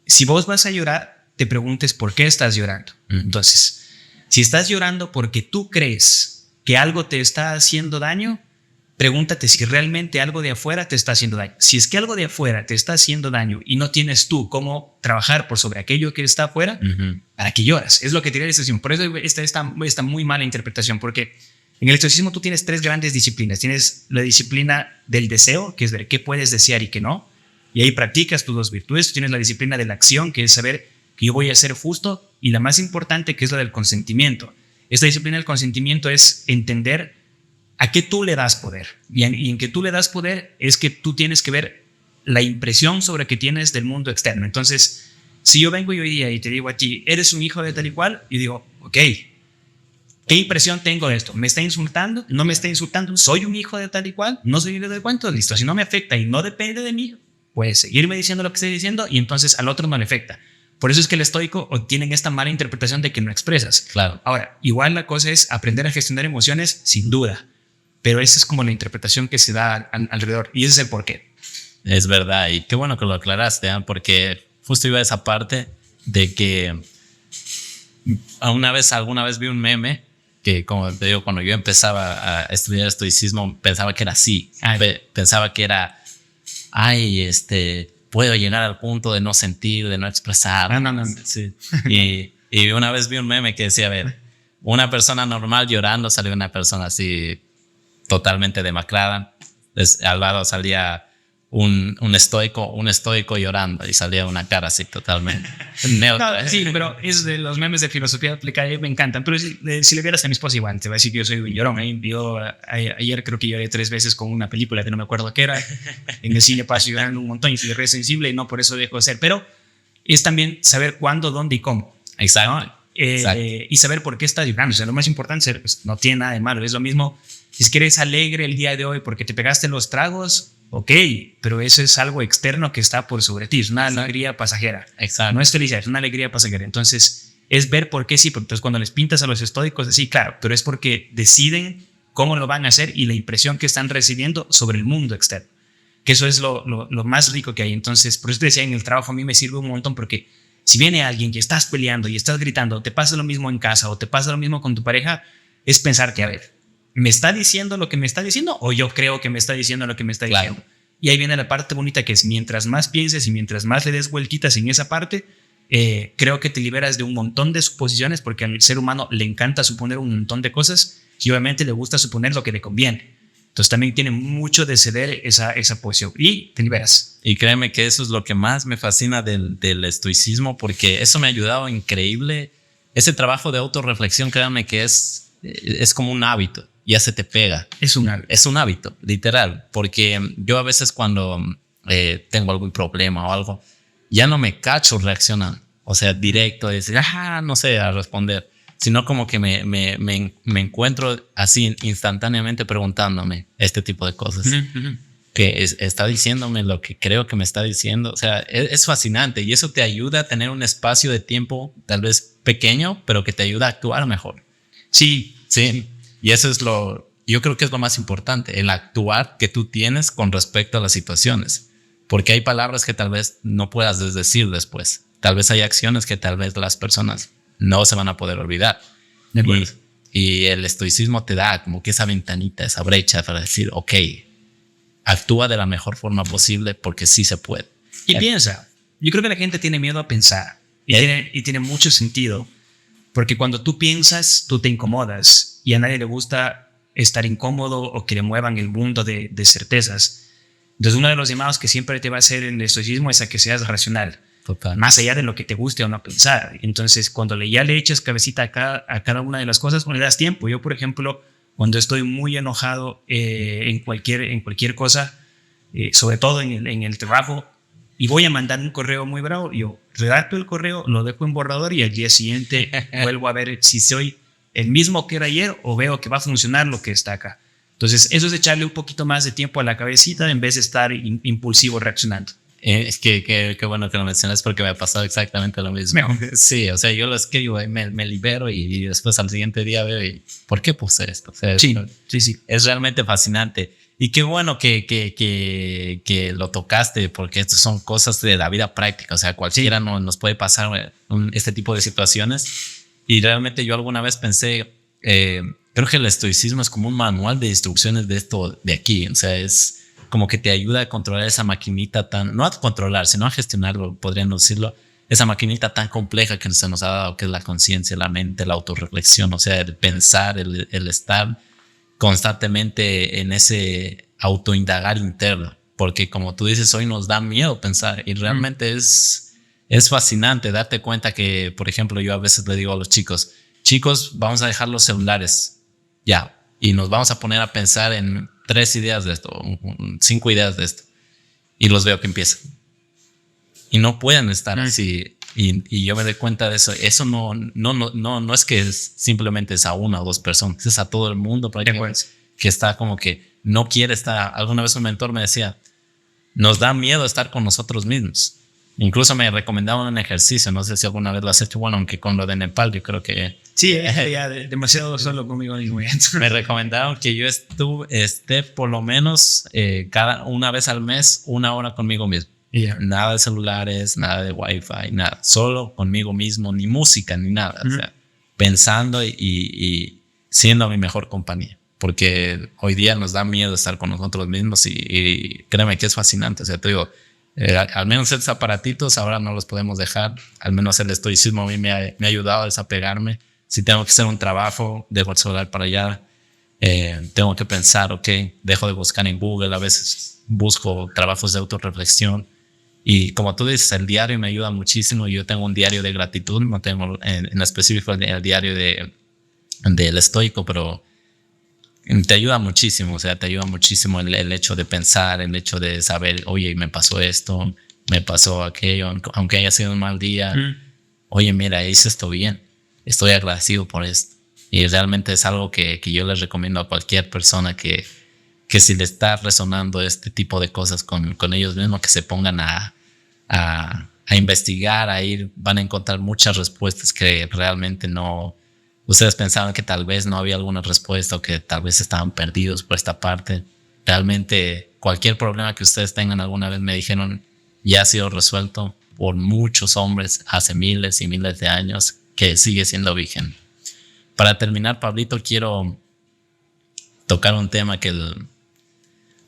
si vos vas a llorar, te preguntes por qué estás llorando. Entonces, si estás llorando porque tú crees que algo te está haciendo daño, pregúntate si realmente algo de afuera te está haciendo daño. Si es que algo de afuera te está haciendo daño y no tienes tú cómo trabajar por sobre aquello que está afuera, ¿para qué lloras? Es lo que diría el estoicismo. Por eso esta muy mala interpretación, porque en el estoicismo tú tienes 3 grandes disciplinas. Tienes la disciplina del deseo, que es ver qué puedes desear y qué no, y ahí practicas tus 2 virtudes. Tú tienes la disciplina de la acción, que es saber que yo voy a ser justo, y la más importante, que es la del consentimiento. Esta disciplina del consentimiento es entender a qué tú le das poder. Y en que tú le das poder es que tú tienes que ver la impresión sobre que tienes del mundo externo. Entonces, si yo vengo hoy día y te digo a ti, eres un hijo de tal y cual, y digo, ok, ¿qué impresión tengo de esto? ¿Me está insultando? ¿No me está insultando? ¿Soy un hijo de tal y cual? ¿No soy un hijo de tal y cual? Entonces, listo, si no me afecta y no depende de mí, puedes seguirme diciendo lo que estoy diciendo y entonces al otro no le afecta. Por eso es que el estoico tienen esta mala interpretación de que no expresas.
Claro.
Ahora, igual la cosa es aprender a gestionar emociones, sin duda. Pero esa es como la interpretación que se da alrededor. Y ese es el porqué.
Es verdad. Y qué bueno que lo aclaraste, ¿eh? Porque justo iba a esa parte de que alguna vez vi un meme que, como te digo, cuando yo empezaba a estudiar estoicismo, pensaba que era así. Pensaba que era, puedo llegar al punto de no sentir, de no expresar.
No.
Sí. Y una vez vi un meme que decía, a ver, una persona normal llorando, salió una persona así totalmente demacrada. Al lado salía un estoico llorando y salía una cara así totalmente neutra.
No, sí, pero es de los memes de filosofía aplicada, me encantan. Pero si le vieras a mi esposa igual, te va a decir que yo soy un llorón. Yo ayer creo que lloré 3 veces con una película que no me acuerdo qué era. En el cine paso llorando un montón y soy re sensible y no por eso dejo de ser. Pero es también saber cuándo, dónde y cómo.
Exacto.
¿No? Y saber por qué estás llorando. O sea, lo más importante es, pues, no tiene nada de malo. Es lo mismo si es que eres alegre el día de hoy porque te pegaste los tragos. Ok, pero eso es algo externo que está por sobre ti, es una alegría pasajera.
Exacto.
No es felicidad, es una alegría pasajera. Entonces, es ver por qué sí, porque entonces cuando les pintas a los estoicos, sí, claro, pero es porque deciden cómo lo van a hacer y la impresión que están recibiendo sobre el mundo externo. Que eso es lo más rico que hay. Entonces, por eso te decía, en el trabajo a mí me sirve un montón porque si viene alguien que estás peleando y estás gritando, te pasa lo mismo en casa o te pasa lo mismo con tu pareja, es pensar que, a ver, ¿me está diciendo lo que me está diciendo o yo creo que me está diciendo lo que me está diciendo?
Claro.
Y ahí viene la parte bonita que es mientras más pienses y mientras más le des vueltitas en esa parte, creo que te liberas de un montón de suposiciones porque al ser humano le encanta suponer un montón de cosas y obviamente le gusta suponer lo que le conviene. Entonces también tiene mucho de ceder esa posición y te liberas.
Y créeme que eso es lo que más me fascina del estoicismo porque eso me ha ayudado increíble. Ese trabajo de autorreflexión, créanme que es como un hábito. Ya se te pega.
Es un hábito.
Es un hábito, literal. Porque yo a veces cuando tengo algún problema o algo, ya no me cacho reaccionando. O sea, directo, decir, no sé, a responder. Sino como que me encuentro así instantáneamente preguntándome este tipo de cosas. Que está diciéndome lo que creo que me está diciendo. O sea, es fascinante y eso te ayuda a tener un espacio de tiempo tal vez pequeño, pero que te ayuda a actuar mejor.
Sí.
Y eso es yo creo que es lo más importante, el actuar que tú tienes con respecto a las situaciones. Porque hay palabras que tal vez no puedas decir después. Tal vez hay acciones que tal vez las personas no se van a poder olvidar. Y el estoicismo te da como que esa ventanita, esa brecha para decir, ok, actúa de la mejor forma posible porque sí se puede.
Y piensa, yo creo que la gente tiene miedo a pensar y tiene mucho sentido. Porque cuando tú piensas, tú te incomodas y a nadie le gusta estar incómodo o que le muevan el mundo de certezas. Entonces, uno de los llamados que siempre te va a hacer el estoicismo es a que seas racional.
Total.
Más allá de lo que te guste o no pensar. Entonces, cuando ya le echas cabecita a cada una de las cosas, no le das tiempo. Yo, por ejemplo, cuando estoy muy enojado en cualquier cosa, sobre todo en el trabajo, y voy a mandar un correo muy bravo, yo redacto el correo, lo dejo en borrador y al día siguiente vuelvo a ver si soy el mismo que era ayer o veo que va a funcionar lo que está acá. Entonces, eso es echarle un poquito más de tiempo a la cabecita en vez de estar impulsivo reaccionando.
Es que bueno que lo mencionas porque me ha pasado exactamente lo mismo. Sí, o sea, yo lo escribo y me libero y después al siguiente día veo y ¿por qué puse esto? O sea,
sí.
Es realmente fascinante. Y qué bueno que lo tocaste, porque estas son cosas de la vida práctica. O sea, cualquiera nos puede pasar este tipo de situaciones. Y realmente yo alguna vez pensé, creo que el estoicismo es como un manual de instrucciones de esto de aquí. O sea, es como que te ayuda a controlar esa maquinita no a controlar, sino a gestionarlo, podrían decirlo, esa maquinita tan compleja que se nos ha dado, que es la conciencia, la mente, la autorreflexión, o sea, el pensar, el estar constantemente en ese autoindagar interno, porque como tú dices, hoy nos da miedo pensar y realmente es fascinante darte cuenta que, por ejemplo, yo a veces le digo a los chicos, vamos a dejar los celulares ya y nos vamos a poner a pensar en 3 ideas de esto, 5 ideas de esto, y los veo que empiezan y no pueden estar así. Y yo me doy cuenta de eso. Eso no es que simplemente es a 1 o 2 personas, es a todo el mundo prácticamente, que está como que no quiere estar. Alguna vez un mentor me decía, nos da miedo estar con nosotros mismos. Incluso me recomendaban un ejercicio, no sé si alguna vez lo has hecho, bueno, aunque con lo de Nepal yo creo que...
Sí, ya demasiado solo conmigo mismo.
Me recomendaron que yo esté por lo menos una vez al mes 1 hora conmigo mismo. Nada de celulares, nada de wifi, nada, solo conmigo mismo, ni música, ni nada. O sea, pensando y siendo mi mejor compañía, porque hoy día nos da miedo estar con nosotros mismos y créeme que es fascinante. O sea, te digo, al menos esos aparatitos ahora no los podemos dejar. Al menos el estoicismo a mí me ha ayudado a desapegarme. Si tengo que hacer un trabajo, dejo el celular para allá. Tengo que pensar, ok, dejo de buscar en Google, a veces busco trabajos de autorreflexión. Y como tú dices, el diario me ayuda muchísimo. Yo tengo un diario de gratitud, no tengo en específico el diario del estoico, pero te ayuda muchísimo. O sea, te ayuda muchísimo el hecho de pensar, el hecho de saber, oye, me pasó esto, me pasó aquello, aunque haya sido un mal día. Oye, mira, hice esto bien, estoy agradecido por esto. Y realmente es algo que yo les recomiendo a cualquier persona que si le está resonando este tipo de cosas con ellos mismos, que se pongan a investigar, van a encontrar muchas respuestas que realmente no. Ustedes pensaban que tal vez no había alguna respuesta o que tal vez estaban perdidos por esta parte. Realmente cualquier problema que ustedes tengan alguna vez, me dijeron, ya ha sido resuelto por muchos hombres hace miles y miles de años, que sigue siendo vigente. Para terminar, Pablito, quiero tocar un tema que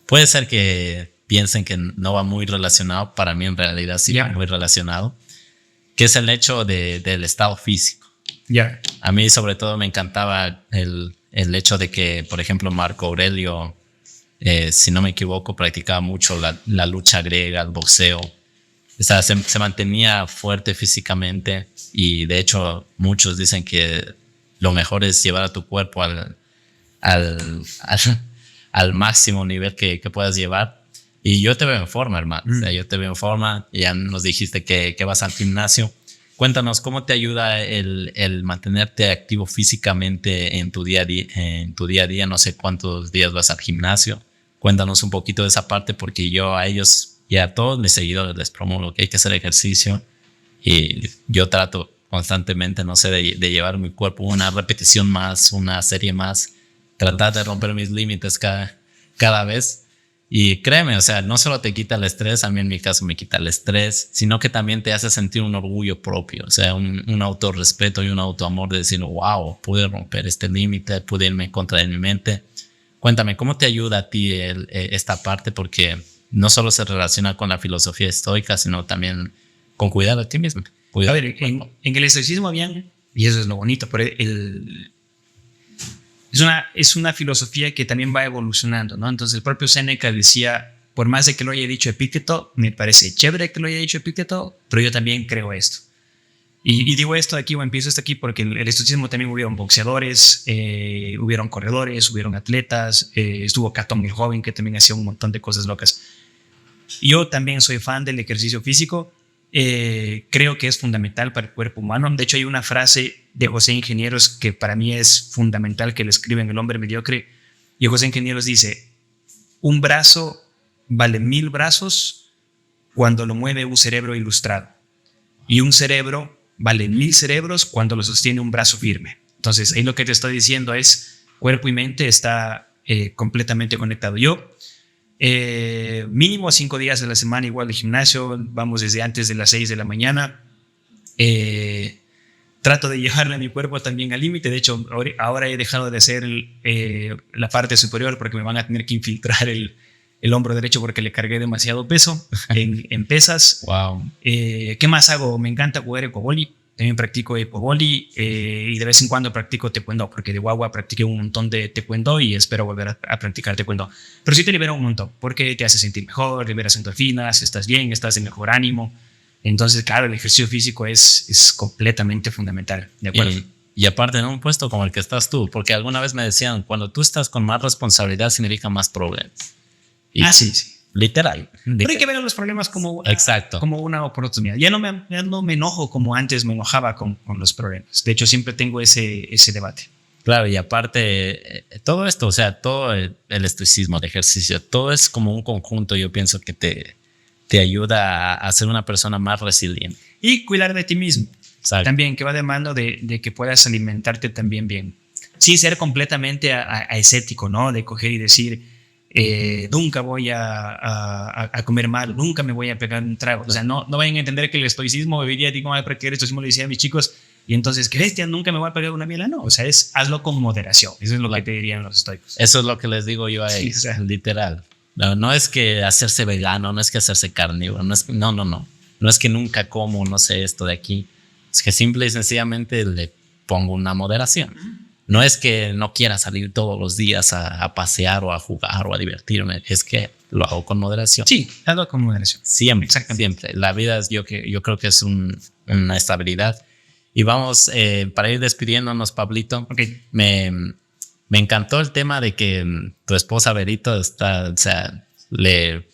puede ser que piensen que no va muy relacionado. Para mí en realidad sí va muy relacionado, que es el hecho del estado físico. A mí sobre todo me encantaba el hecho de que, por ejemplo, Marco Aurelio, si no me equivoco, practicaba mucho la lucha griega, el boxeo. O sea, se mantenía fuerte físicamente, y de hecho muchos dicen que lo mejor es llevar a tu cuerpo al máximo nivel que puedas llevar. Y yo te veo en forma, hermano. O sea, yo te veo en forma. Ya nos dijiste que vas al gimnasio. Cuéntanos, ¿cómo te ayuda el mantenerte activo físicamente en tu día a día? No sé cuántos días vas al gimnasio. Cuéntanos un poquito de esa parte, porque yo a ellos y a todos mis seguidores les promuevo que hay que hacer ejercicio. Y yo trato constantemente, no sé, de llevar mi cuerpo una repetición más, una serie más. Tratar de romper mis límites cada vez. Y créeme, o sea, no solo te quita el estrés, a mí en mi caso me quita el estrés, sino que también te hace sentir un orgullo propio, o sea, un autorrespeto y un autoamor de decir, wow, pude romper este límite, pude irme en contra de mi mente. Cuéntame, ¿cómo te ayuda a ti esta parte? Porque no solo se relaciona con la filosofía estoica, sino también con cuidar a ti mismo.
A ver, en el estoicismo habían, y eso es lo bonito, pero es una filosofía que también va evolucionando, ¿no? Entonces el propio Séneca decía, por más de que lo haya dicho Epicteto, me parece chévere que lo haya dicho Epicteto, pero yo también creo esto. Y digo esto de aquí, o empiezo esto aquí, porque el estoicismo también hubieron boxeadores, hubieron corredores, hubieron atletas, estuvo Catón el joven, que también hacía un montón de cosas locas. Yo también soy fan del ejercicio físico. Creo que es fundamental para el cuerpo humano. De hecho, hay una frase de José Ingenieros que para mí es fundamental, que le escribe en El hombre mediocre, y José Ingenieros dice: un brazo vale 1000 brazos cuando lo mueve un cerebro ilustrado, y un cerebro vale 1000 cerebros cuando lo sostiene un brazo firme. Entonces ahí lo que te estoy diciendo es, cuerpo y mente está completamente conectado. Yo Mínimo 5 días a la semana igual de gimnasio, vamos desde antes de las 6 de la mañana. Trato de llevarle a mi cuerpo también al límite. De hecho, ahora he dejado de hacer la parte superior porque me van a tener que infiltrar el hombro derecho porque le cargué demasiado peso en pesas.
Wow.
¿Qué más hago? Me encanta jugar ecoboli. También practico ecoboli y de vez en cuando practico taekwondo porque de guagua practiqué un montón de taekwondo y espero volver a practicar taekwondo. Pero sí te libera un montón porque te hace sentir mejor, liberas endorfinas, estás bien, estás de mejor ánimo. Entonces, claro, el ejercicio físico es completamente fundamental, ¿de acuerdo?
Y aparte en un puesto como el que estás tú, porque alguna vez me decían, cuando tú estás con más responsabilidad significa más problemas. Y
sí.
Literal.
Pero hay que ver los problemas como,
exacto,
como una oportunidad. Ya no me enojo como antes me enojaba con los problemas. De hecho, siempre tengo ese debate.
Claro, y aparte, todo esto, o sea, todo el estoicismo, el ejercicio, todo es como un conjunto, yo pienso que te ayuda a ser una persona más resiliente.
Y cuidar de ti mismo.
Exacto.
También, que va de mano de que puedas alimentarte también bien. Sin ser completamente ascético, ¿no? De coger y decir, nunca voy a comer mal, nunca me voy a pegar un trago. O sea, no vayan a entender que el estoicismo, hoy día digo, porque el estoicismo le decía a mis chicos, y entonces, ¿qué bestia? Nunca me voy a pegar una miela. No, o sea, hazlo con moderación. Eso es lo que te dirían los estoicos.
Eso es lo que les digo yo a ellos, o sea, literal. No es que hacerse vegano, no es que hacerse carnívoro, no es que nunca como, no sé, esto de aquí. Es que simple y sencillamente le pongo una moderación. No es que no quiera salir todos los días a pasear o a jugar o a divertirme, es que lo hago con moderación.
Sí, hazlo con moderación.
Siempre, siempre. La vida yo creo que es una estabilidad. Y vamos, para ir despidiéndonos, Pablito,
okay.
Me encantó el tema de que tu esposa Verito está, o sea,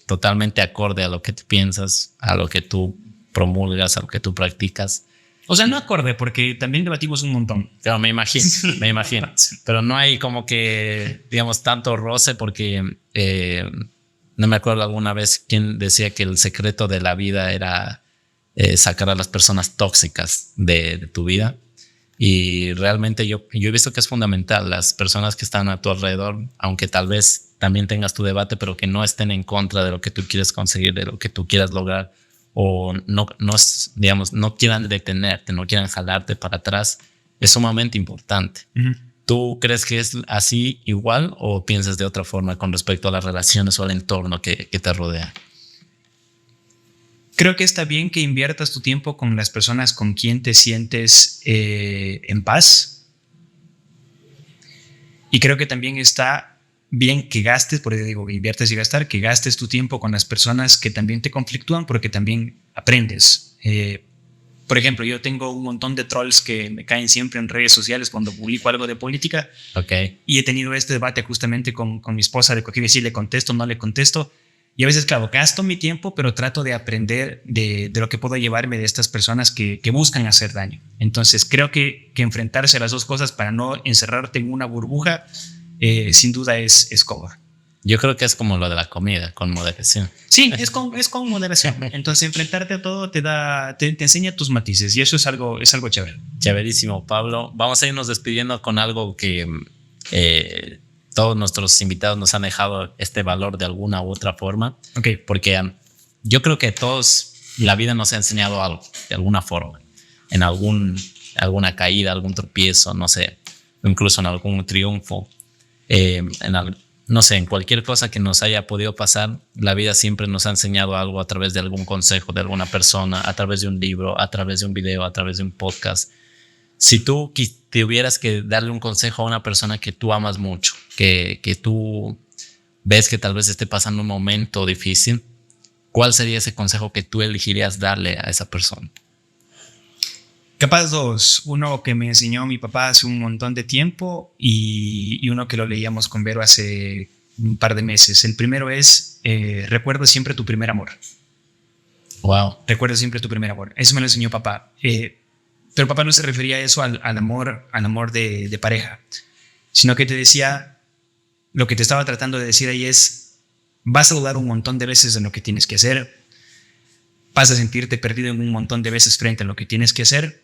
totalmente acorde a lo que tú piensas, a lo que tú promulgas, a lo que tú practicas.
O sea, no acorde, porque también debatimos un montón.
Claro, me imagino. Pero no hay como que, digamos, tanto roce porque no me acuerdo alguna vez quién decía que el secreto de la vida era sacar a las personas tóxicas de tu vida. Y realmente yo he visto que es fundamental las personas que están a tu alrededor, aunque tal vez también tengas tu debate, pero que no estén en contra de lo que tú quieres conseguir, de lo que tú quieras lograr, o no quieran detenerte, no quieran jalarte para atrás, es sumamente importante. Uh-huh. ¿Tú crees que es así igual o piensas de otra forma con respecto a las relaciones o al entorno que te rodea?
Creo que está bien que inviertas tu tiempo con las personas con quien te sientes en paz. Y creo que también está bien que gastes, por eso digo, inviertes y gastar, que gastes tu tiempo con las personas que también te conflictúan porque también aprendes. Por ejemplo, yo tengo un montón de trolls que me caen siempre en redes sociales cuando publico algo de política.
Okay.
Y he tenido este debate justamente con mi esposa de que si le contesto o no le contesto. Y a veces, claro, gasto mi tiempo, pero trato de aprender de lo que puedo llevarme de estas personas que buscan hacer daño. Entonces, creo que enfrentarse a las dos cosas para no encerrarte en una burbuja, sin duda es cómodo.
Yo creo que es como lo de la comida, con moderación.
Sí, es con moderación. Entonces, enfrentarte a todo te enseña tus matices y eso es algo chévere.
Chéverísimo, Pablo. Vamos a irnos despidiendo con algo que... todos nuestros invitados nos han dejado este valor de alguna u otra forma.
Okay.
Porque yo creo que todos, la vida nos ha enseñado algo, de alguna forma. En alguna caída, algún tropiezo, no sé, incluso en algún triunfo. No sé, en cualquier cosa que nos haya podido pasar, la vida siempre nos ha enseñado algo a través de algún consejo de alguna persona, a través de un libro, a través de un video, a través de un podcast. Si tú tuvieras que darle un consejo a una persona que tú amas mucho, que tú ves que tal vez esté pasando un momento difícil, ¿cuál sería ese consejo que tú elegirías darle a esa persona?
Capaz dos. Uno que me enseñó mi papá hace un montón de tiempo y uno que lo leíamos con Vero hace un par de meses. El primero es, recuerda siempre tu primer amor.
Wow.
Recuerda siempre tu primer amor. Eso me lo enseñó papá. Pero papá no se refería a eso al amor de pareja, sino que te decía, lo que te estaba tratando de decir ahí es, vas a dudar un montón de veces en lo que tienes que hacer, vas a sentirte perdido en un montón de veces frente a lo que tienes que hacer,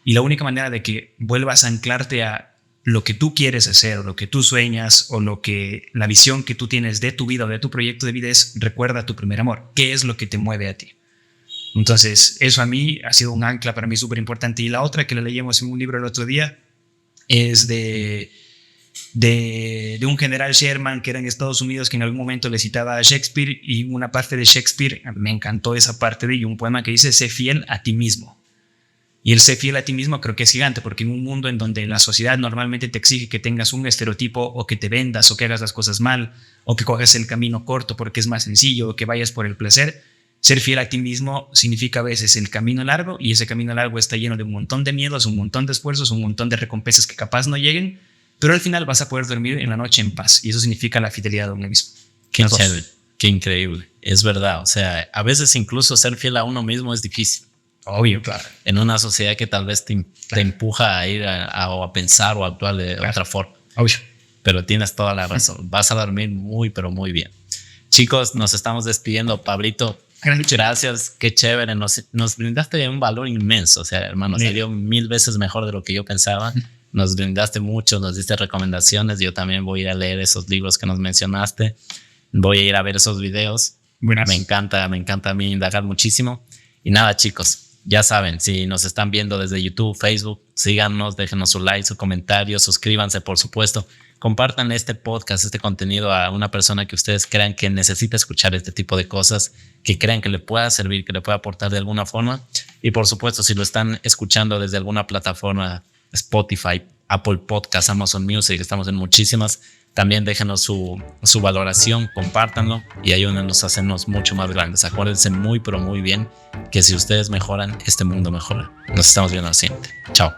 y la única manera de que vuelvas a anclarte a lo que tú quieres hacer, o lo que tú sueñas, o la visión que tú tienes de tu vida o de tu proyecto de vida es: recuerda tu primer amor. ¿Qué es lo que te mueve a ti? Entonces, eso a mí ha sido un ancla para mí súper importante. Y la otra que la leíamos en un libro el otro día es de un general Sherman que era en Estados Unidos, que en algún momento le citaba a Shakespeare, y una parte de Shakespeare, me encantó esa parte de ello, un poema que dice: sé fiel a ti mismo. Y el ser fiel a ti mismo creo que es gigante, porque en un mundo en donde la sociedad normalmente te exige que tengas un estereotipo, o que te vendas, o que hagas las cosas mal, o que cojas el camino corto porque es más sencillo, o que vayas por el placer, ser fiel a ti mismo significa a veces el camino largo, y ese camino largo está lleno de un montón de miedos, un montón de esfuerzos, un montón de recompensas que capaz no lleguen, pero al final vas a poder dormir en la noche en paz, y eso significa la fidelidad a uno mismo.
Qué chévere, qué increíble. Es verdad, o sea, a veces incluso ser fiel a uno mismo es difícil.
Obvio, claro.
En una sociedad que tal vez te empuja a ir a pensar o a actuar de otra forma.
Obvio.
Pero tienes toda la razón. Vas a dormir muy, pero muy bien. Chicos, nos estamos despidiendo. Pablito, gracias. Qué chévere. Nos brindaste un valor inmenso. O sea, hermano, salió 1000 veces mejor de lo que yo pensaba. Nos brindaste mucho, nos diste recomendaciones. Yo también voy a ir a leer esos libros que nos mencionaste. Voy a ir a ver esos videos.
Buenas.
Me encanta a mí indagar muchísimo. Y nada, chicos. Ya saben, si nos están viendo desde YouTube, Facebook, síganos, déjenos su like, su comentario, suscríbanse, por supuesto. Compartan este podcast, este contenido a una persona que ustedes crean que necesita escuchar este tipo de cosas, que crean que le pueda servir, que le pueda aportar de alguna forma. Y por supuesto, si lo están escuchando desde alguna plataforma, Spotify, Apple Podcasts, Amazon Music, estamos en muchísimas, también déjenos su valoración, compártanlo y ayúdenos a hacernos mucho más grandes. Acuérdense muy, pero muy bien que si ustedes mejoran, este mundo mejora. Nos estamos viendo al siguiente. Chao.